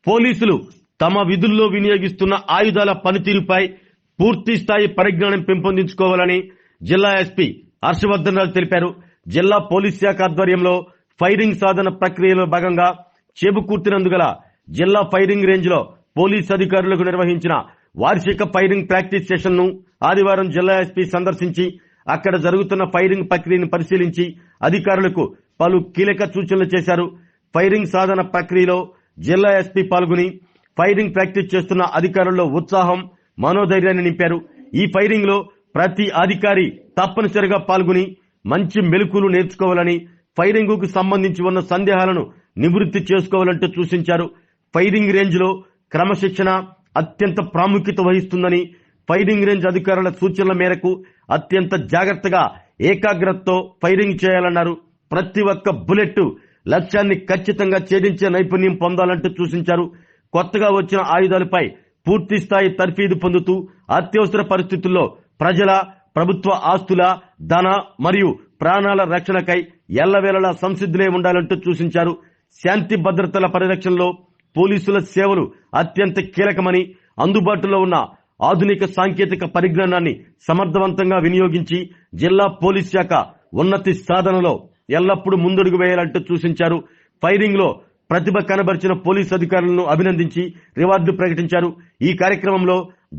పోలీసులు తమ విధుల్లో వినియోగిస్తున్న ఆయుధాల పనితీరుపై పూర్తి స్థాయి పరిజ్ఞానం పెంపొందించుకోవాలని జిల్లా ఎస్పీ హర్షవర్ధన్ రాజు తెలిపారు. జిల్లా పోలీస్ శాఖ ఆధ్వర్యంలో ఫైరింగ్ సాధన ప్రక్రియలో భాగంగా చేబుకూర్తినందుగల జిల్లా ఫైరింగ్ రేంజ్ లో పోలీస్ అధికారులకు నిర్వహించిన వార్షిక ఫైరింగ్ ప్రాక్టీస్ సెషన్ ను ఆదివారం జిల్లా ఎస్పీ సందర్శించి అక్కడ జరుగుతున్న ఫైరింగ్ ప్రక్రియను పరిశీలించి అధికారులకు పలు కీలక సూచనలు చేశారు. ఫైరింగ్ సాధన ప్రక్రియలో జిల్లా ఎస్పీ పాల్గొని ఫైరింగ్ ప్రాక్టీస్ చేస్తున్న అధికారుల్లో ఉత్సాహం, మనోధైర్యాన్ని నింపారు. ఈ ఫైరింగ్ లో ప్రతి అధికారి తప్పనిసరిగా పాల్గొని మంచి మెలకువలు నేర్చుకోవాలని, ఫైరింగ్ కు సంబంధించి ఉన్న సందేహాలను నివృత్తి చేసుకోవాలంటూ సూచించారు. ఫైరింగ్ రేంజ్ లో క్రమశిక్షణ అత్యంత ప్రాముఖ్యత వహిస్తుందని, ఫైరింగ్ రేంజ్ అధికారుల సూచనల మేరకు అత్యంత జాగ్రత్తగా ఏకాగ్రతతో ఫైరింగ్ చేయాలన్నారు. ప్రతి ఒక్క బుల్లెట్ లక్ష్యాన్ని ఖచ్చితంగా ఛేదించే నైపుణ్యం పొందాలంటూ సూచించారు. కొత్తగా వచ్చిన ఆయుధాలపై పూర్తి స్థాయి తర్ఫీదు పొందుతూ అత్యవసర పరిస్థితుల్లో ప్రజల, ప్రభుత్వ ఆస్తుల, ధన మరియు ప్రాణాల రక్షణకై ఎల్లవేళలా సంసిద్ధులై ఉండాలంటూ సూచించారు. శాంతి భద్రతల పరిరక్షణలో పోలీసుల సేవలు అత్యంత కీలకమని, అందుబాటులో ఉన్న ఆధునిక సాంకేతిక పరిజ్ఞానాన్ని సమర్థవంతంగా వినియోగించి జిల్లా పోలీస్ శాఖ ఉన్నతి సాధనలో ఎల్లప్పుడూ ముందడుగు వేయాలంటూ సూచించారు. ఫైరింగ్ లో ప్రతిభ కనబరిచిన పోలీసు అధికారులను అభినందించి రివార్డు ప్రకటించారు. ఈ కార్యక్రమంలో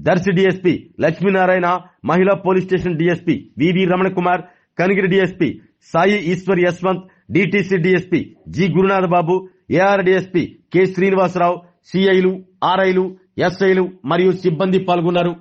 దర్శి డీఎస్పీ లక్ష్మీనారాయణ, మహిళా police station DSP V V Ramanakumar, Kanigiri DSP Sai Eshwar Yashwant, DTC DSP G Gurunatha Babu, AR DSP K Srinivasarao, సిఐలు, ఆర్ఐలు, ఎస్ఐలు మరియు సిబ్బంది పాల్గొన్నారు.